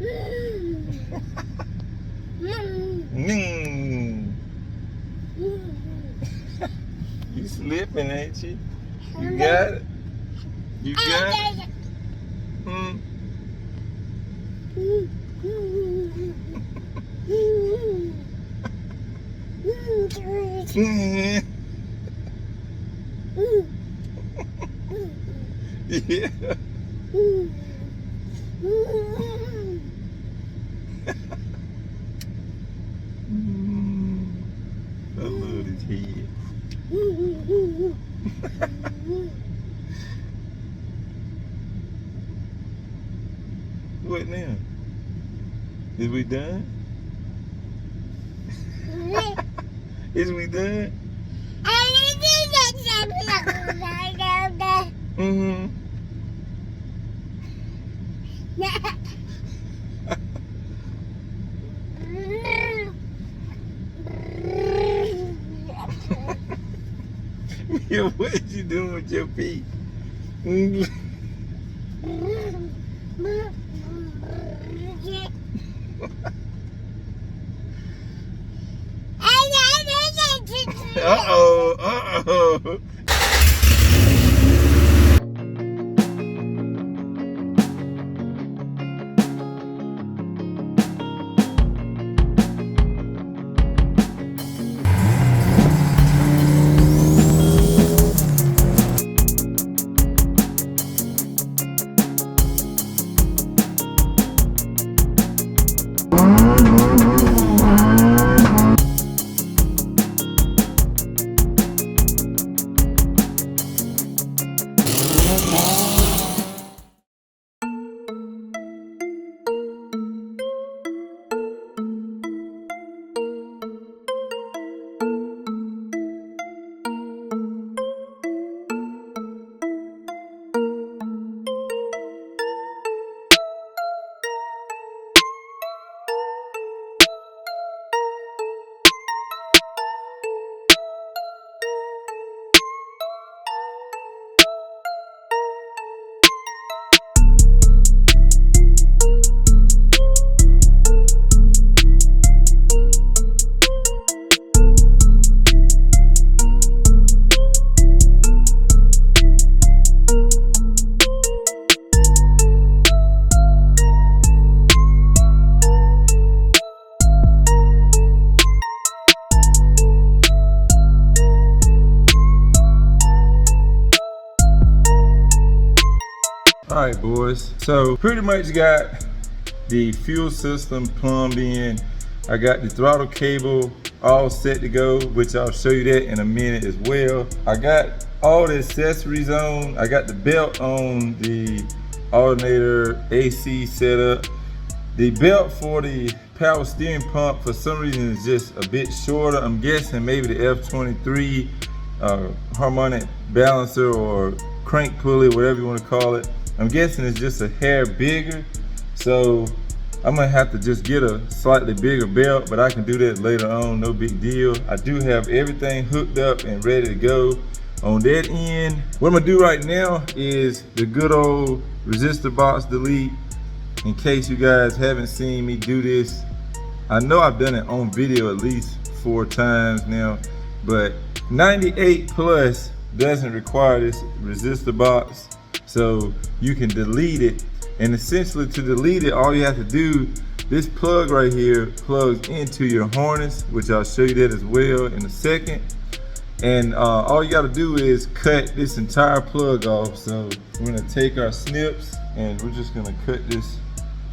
You slipping, ain't you? You got it. You got it. Yeah. I love his head. What now? Is we done? Is we done? Mm-hmm. Yeah, what you doing with your feet? Uh-oh, uh-oh. All right, boys, so pretty much got the fuel system plumbed in. I got the throttle cable all set to go, which I'll show you that in a minute as well. I got all the accessories on. I got the belt on the alternator, AC setup. The belt for the power steering pump for some reason is just a bit shorter. I'm guessing maybe the F23 harmonic balancer or crank pulley, whatever you want to call it. I'm guessing it's just a hair bigger, so I'm gonna have to just get a slightly bigger belt, but I can do that later on, no big deal. I do have everything hooked up and ready to go on that end. What I'm gonna do right now is the good old resistor box delete. In case you guys haven't seen me do this, I know I've done it on video at least 4 times now, but 98 plus doesn't require this resistor box, so you can delete it. And essentially to delete it, all you have to do, this plug right here plugs into your harness, which I'll show you that as well in a second. And all you gotta do is cut this entire plug off. So we're gonna take our snips and we're just gonna cut this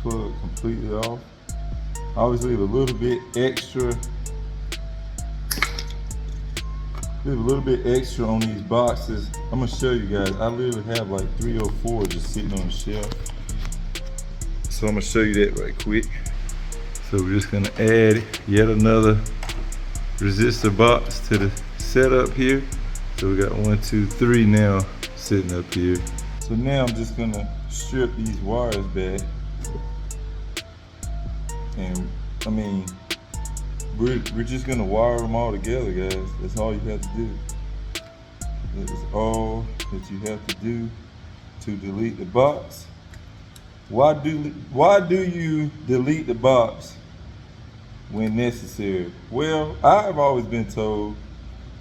plug completely off. I always leave a little bit extra. Leave a little bit extra on these boxes. I'm gonna show you guys. I literally have like 3 or 4 just sitting on the shelf. So I'm gonna show you that right quick. So we're just gonna add yet another resistor box to the setup here. So we got 1, 2, 3 now sitting up here. So now I'm just gonna strip these wires back. And I mean, we're just gonna wire them all together, guys. That's all you have to do. That is all that you have to do to delete the box. Why do you delete the box when necessary? Well, I've always been told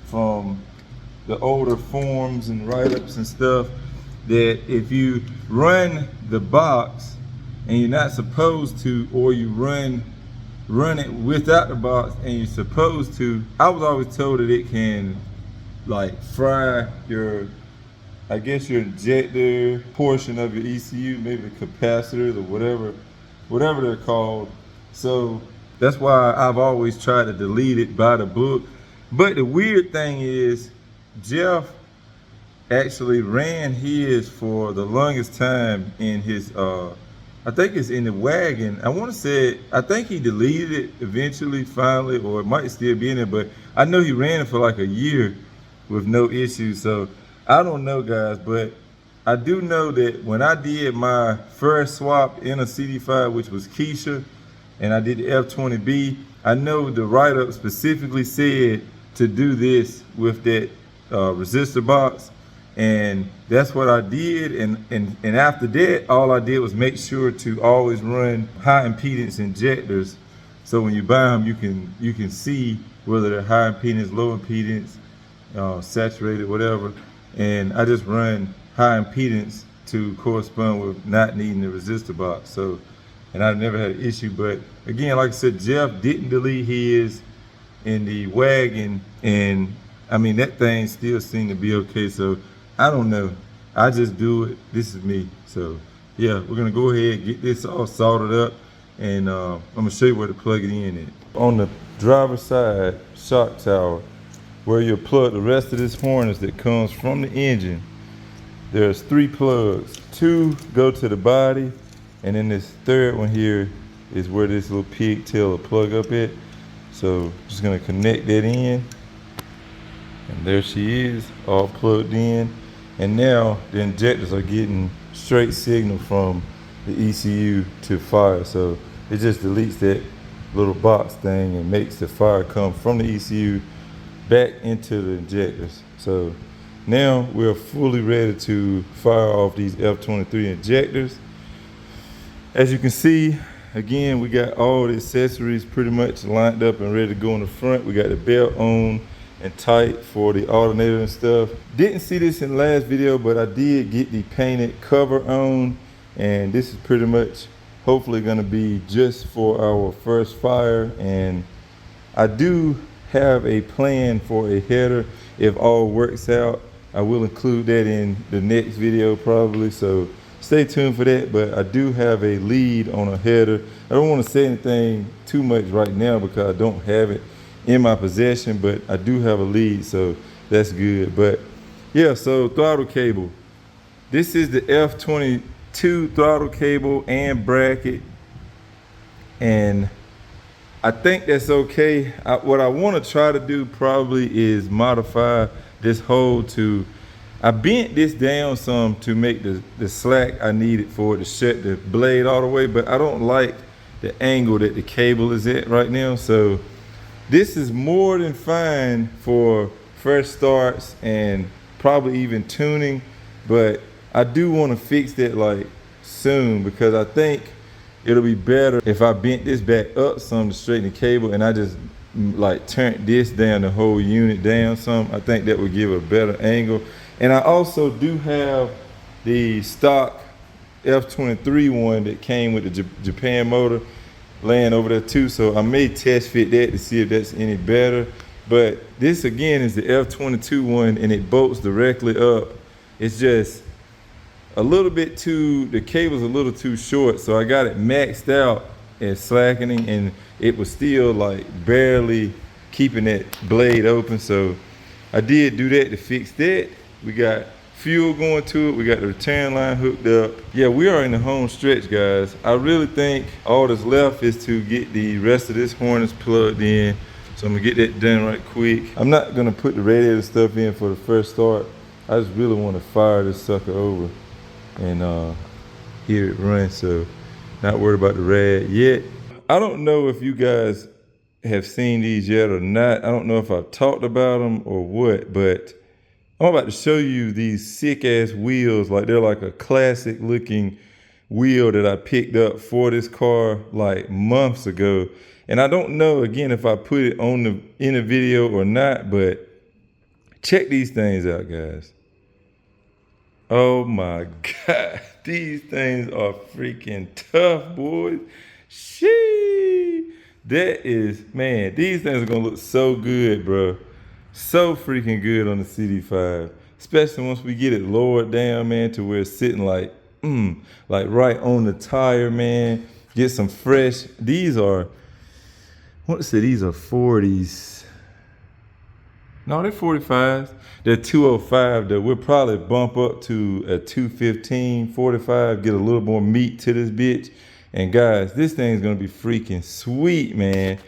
from the older forums and write-ups and stuff that if you run the box and you're not supposed to, or you run it without the box and you're supposed to, I was always told that it can like fry your, I guess, your injector portion of your ECU, maybe the capacitors or whatever they're called. So that's why I've always tried to delete it by the book. But the weird thing is, Jeff actually ran his for the longest time in his, I think it's in the wagon. I want to say, I think he deleted it eventually, finally, or it might still be in there, but I know he ran it for like a year with no issues. So I don't know, guys, but I do know that when I did my first swap in a CD5, which was Keisha, and I did the F20B, I know the write-up specifically said to do this with that resistor box, and that's what I did. And after that, all I did was make sure to always run high impedance injectors, so when you buy them, you can see whether they're high impedance, low impedance, saturated, whatever. And I just run high impedance to correspond with not needing the resistor box. So, and I've never had an issue. But again, like I said, Jeff didn't delete his in the wagon, and I mean, that thing still seemed to be okay. So I don't know, I just do it. This is me. So yeah, we're gonna go ahead and get this all soldered up, and I'm gonna show you where to plug it in at. On the driver's side shock tower, where you plug the rest of this harness that comes from the engine, there's 3 plugs. 2 go to the body, and then this third one here is where this little pigtail will plug up at. So just gonna connect that in, and there she is, all plugged in. And now the injectors are getting straight signal from the ECU to fire. So it just deletes that little box thing and makes the fire come from the ECU back into the injectors. So now we're fully ready to fire off these F23 injectors. As you can see, again, we got all the accessories pretty much lined up and ready to go in the front. We got the belt on and tight for the alternator and stuff. Didn't see this in the last video, but I did get the painted cover on, and this is pretty much hopefully gonna be just for our first fire. And I do have a plan for a header if all works out. I will include that in the next video probably, so stay tuned for that. But I do have a lead on a header. I don't want to say anything too much right now because I don't have it in my possession, but I do have a lead, so that's good. But yeah, so throttle cable. This is the F22 throttle cable and bracket, and I think that's okay. What I want to try to do probably is modify this hole to, I bent this down some to make the slack I needed for it to shut the blade all the way, but I don't like the angle that the cable is at right now. So this is more than fine for first starts and probably even tuning, but I do want to fix that like soon, because I think it'll be better if I bent this back up some to straighten the cable, and I just like turned this down, the whole unit down some. I think that would give a better angle. And I also do have the stock F23 one that came with the Japan motor laying over there too, so I may test fit that to see if that's any better. But this again is the F22 one, and it bolts directly up. It's just a little bit too, the cable's a little too short, so I got it maxed out at slackening, and it was still like barely keeping that blade open. So I did do that to fix that. We got fuel going to it. We got the return line hooked up. Yeah, we are in the home stretch, guys. I really think all that's left is to get the rest of this harness plugged in. So I'm gonna get that done right quick. I'm not gonna put the radiator stuff in for the first start. I just really want to fire this sucker over and hear it run. So not worried about the rad yet. I don't know if you guys have seen these yet or not. I don't know if I've talked about them or what, but I'm about to show you these sick ass wheels. Like, they're like a classic looking wheel that I picked up for this car like months ago. And I don't know, again, if I put it on in the video or not, but check these things out, guys. Oh my God, these things are freaking tough, boys. Sheesh. That is, man, these things are gonna look so good, bro. So freaking good on the CD5. Especially once we get it lowered down, man, to where it's sitting like right on the tire, man. Get some fresh, these are, what to say, these are 40s. No, they're 45s. They're 205 though. We'll probably bump up to a 215, 45, get a little more meat to this bitch. And guys, this thing's gonna be freaking sweet, man.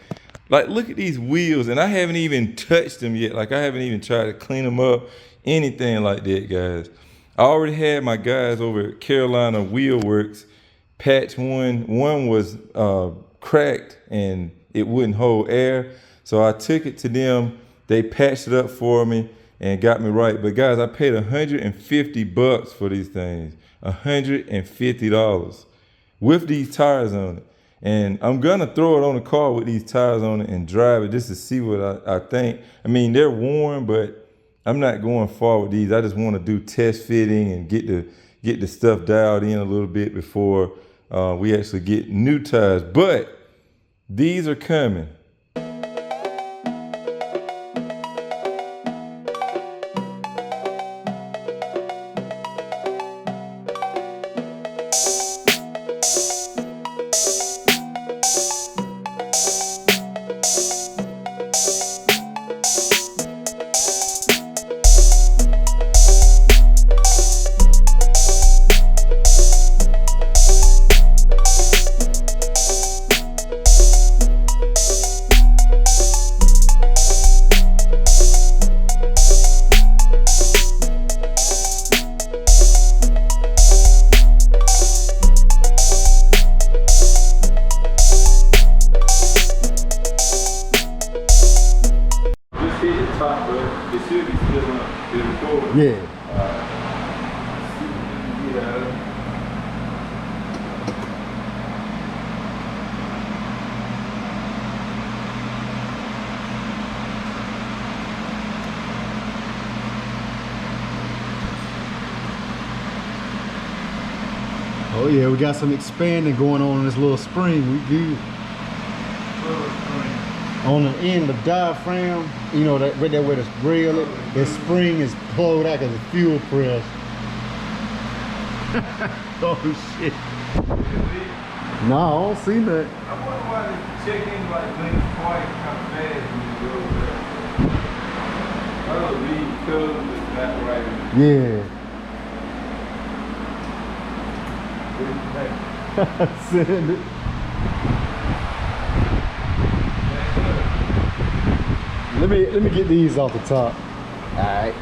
Like, look at these wheels, and I haven't even touched them yet. Like, I haven't even tried to clean them up, anything like that, guys. I already had my guys over at Carolina Wheel Works patch one. One was cracked and it wouldn't hold air. So I took it to them. They patched it up for me and got me right. But guys, I paid $150 for these things. $150 with these tires on it. And I'm gonna throw it on the car with these tires on it and drive it just to see what I think. I mean, they're worn, but I'm not going far with these. I just wanna do test fitting and get the stuff dialed in a little bit before we actually get new tires. But these are coming. Yeah. Oh yeah, we got some expanding going on in this little spring. We good. On the end of the diaphragm, you know, that right there where the rail is, the spring is pulled out as a fuel press. Oh shit. No, I don't see that. I wonder why the check-in like links quite kind of fast when you go there. I don't read code is not right. Yeah. Send it. Let me get these off the top. All right.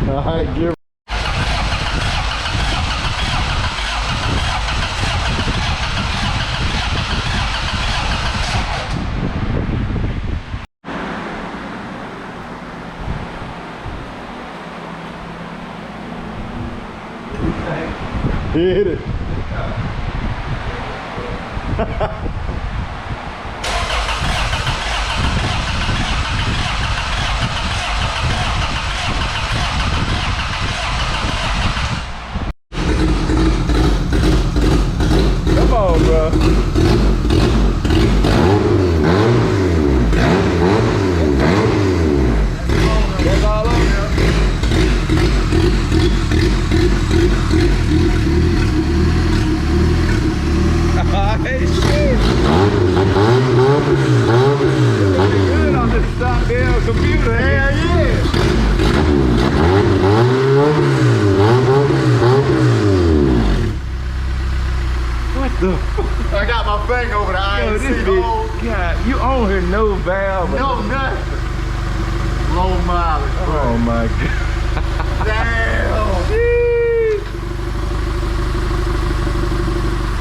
All right, give. Hit it. Come on, bro. That's all over there. Hey, shit. Good on this goddamn computer. Hell yeah. What the fuck? I got my thing over the IC. This bitch, God, you own here no valve. No, nothing. Low mileage, bro. Oh my God. Damn.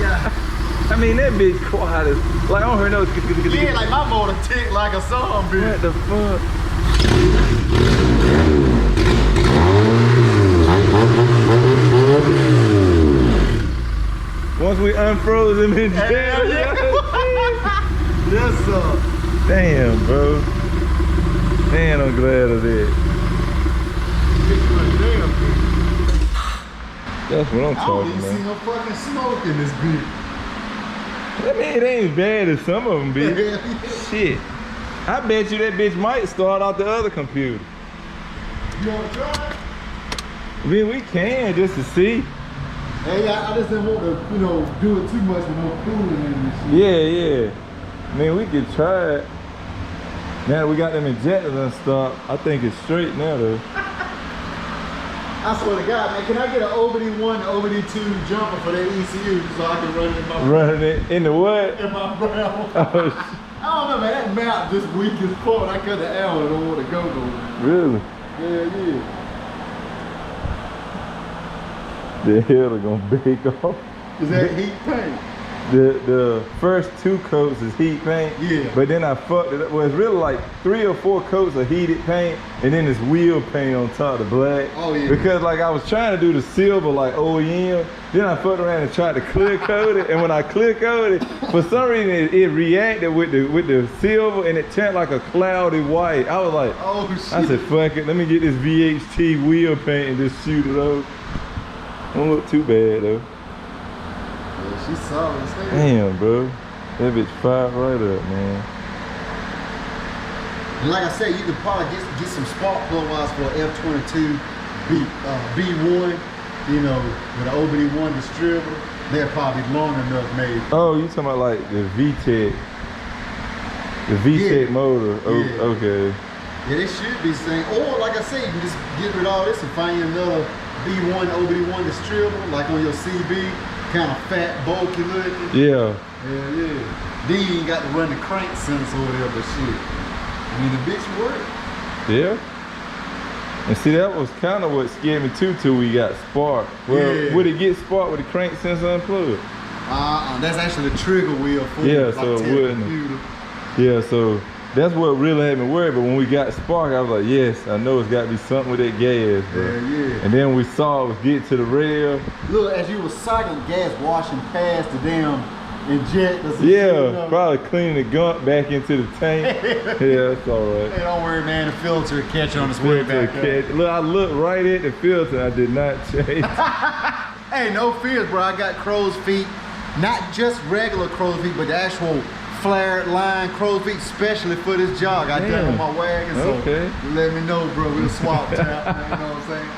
Yeah. I mean, that bitch quiet as, like, I don't hear no. Yeah, like my motor tick like a zombie. What the fuck? Once we unfroze him in jail. Yes, sir. Damn, bro. Man, I'm glad of that. That's what I'm I don't talking even see about. no fucking smoke in this bitch. I mean, it ain't as bad as some of them be. Shit. I bet you that bitch might start out the other computer. You wanna try it? I mean, we can just to see. Hey, I just didn't want to, you know, do it too much with no cooling in this shit. Yeah. I mean, we could try it. Now that we got them injectors unstopped, I think it's straight now though. I swear to God, man, can I get an OBD1, OBD2 jumper for that ECU so I can run it in my Running it in the what? in my brown? Oh, I don't know, man. That mount just weak as fuck. I cut the L and don't want to go nowhere. really? Yeah. The hell are gonna bake off. Is that heat paint? The first 2 coats is heat paint. Yeah. But then I fucked it up. Well, it's really like 3 or 4 coats of heated paint, and then this wheel paint on top of the black. Oh yeah. Because like I was trying to do the silver like OEM, then I fucked around and tried to clear coat it, and when I clear coated it, for some reason it reacted with the silver, and it turned like a cloudy white. I was like, Oh shit. I said, fuck it, let me get this VHT wheel paint and just shoot it over. Don't look too bad though. Yeah, she's solid as hell. Damn, bro. That bitch fired right up, man. And like I said, you could probably get some spark plug wires for F22 B1, you know, with an OBD1 distributor. They're probably long enough maybe. Oh, you talking about like the VTEC. The VTEC motor. Oh, Yeah. okay. Yeah, they should be saying, or like I said, you can just get rid of all this and find you another B1, OBD1 distributor, like on your CB, kind of fat, bulky looking. Yeah. Yeah. Then you ain't got to run the crank sensor or whatever shit. I mean, the bitch worked. Yeah. And see, that was kind of what scared me too till we got spark. Well, Yeah. would it get spark with the crank sensor unplugged? That's actually the trigger wheel for Yeah, it, so it tell the wouldn't. computer. Yeah, so that's what really had me worried. But when we got spark, I was like, yes, I know it's got to be something with that gas, bro. Yeah. And then we saw it was get to the rail. Look, as you were cycling, gas washing past the damn injectors. Yeah, probably cleaning the gunk back into the tank. Yeah, that's all right. Hey, don't worry, man. The filter will catch on its way back up. Look, I looked right at the filter. I did not change. Hey, no fears, bro. I got crow's feet. Not just regular crow's feet, but the actual flared line crow's feet, especially for this jog. I done it on my wagon, so Okay. let me know, bro. We'll swap tap, man. You know what I'm saying?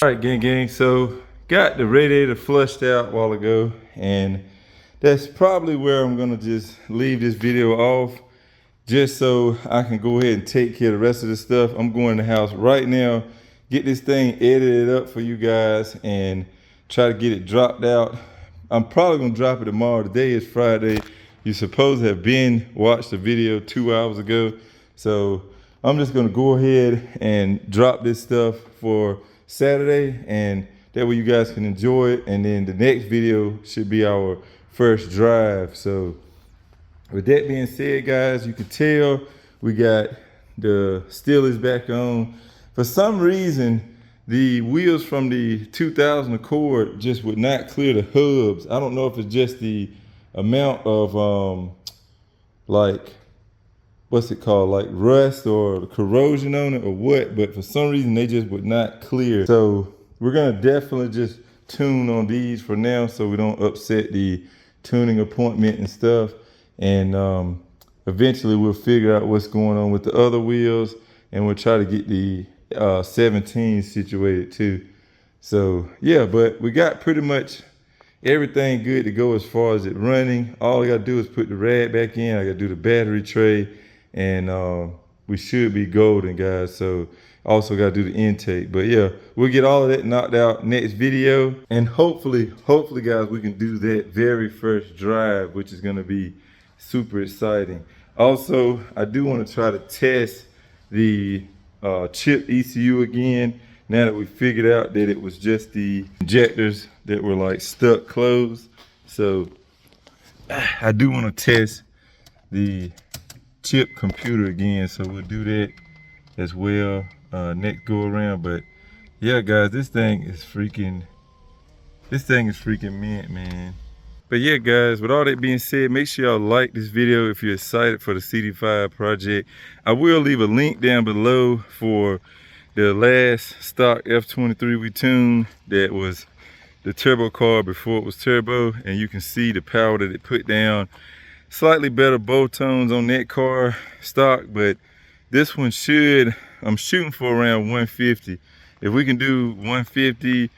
All right, gang. So got the radiator flushed out a while ago, and that's probably where I'm gonna just leave this video off, just so I can go ahead and take care of the rest of the stuff. I'm going in the house right now, get this thing edited up for you guys, and try to get it dropped out. I'm probably gonna drop it tomorrow. Today is Friday. You're supposed to have watched the video 2 hours ago, so I'm just gonna go ahead and drop this stuff for Saturday, and that way you guys can enjoy it, and then the next video should be our first drive. So with that being said, guys, you can tell we got the Steelers back on. For some reason, the wheels from the 2000 Accord just would not clear the hubs. I don't know if it's just the amount of like, what's it called, like rust or corrosion on it or what, but for some reason they just would not clear. So we're gonna definitely just tune on these for now so we don't upset the tuning appointment and stuff. And eventually we'll figure out what's going on with the other wheels, and we'll try to get the 17 situated too. So yeah, but we got pretty much everything good to go as far as it running. All I gotta do is put the rad back in. I gotta do the battery tray, and we should be golden, guys. So also gotta do the intake. But yeah, we'll get all of that knocked out next video, and hopefully guys, we can do that very first drive, which is gonna be super exciting. Also, I do want to try to test the chip ECU again, now that we figured out that it was just the injectors that were like stuck closed. So I do want to test the chip computer again, so we'll do that as well next go around. But yeah guys, this thing is freaking mint, man. But yeah guys, with all that being said, make sure y'all like this video if you're excited for the CD5 project. I will leave a link down below for the last stock F23 we tuned that was the turbo car before it was turbo, and you can see the power that it put down. Slightly better bow tones on that car stock, but this one I'm shooting for around 150. If we can do 150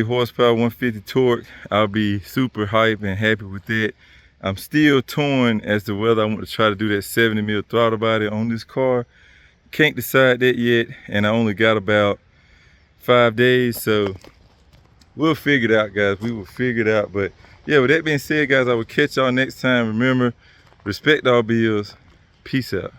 horsepower, 150 torque, I'll be super hype and happy with that. I'm still torn as to whether I want to try to do that 70 mil throttle body on this car. Can't decide that yet, and I only got about 5 days, so we'll figure it out, guys. We will figure it out. But yeah, with that being said, guys, I will catch y'all next time. Remember, respect all bills. Peace out.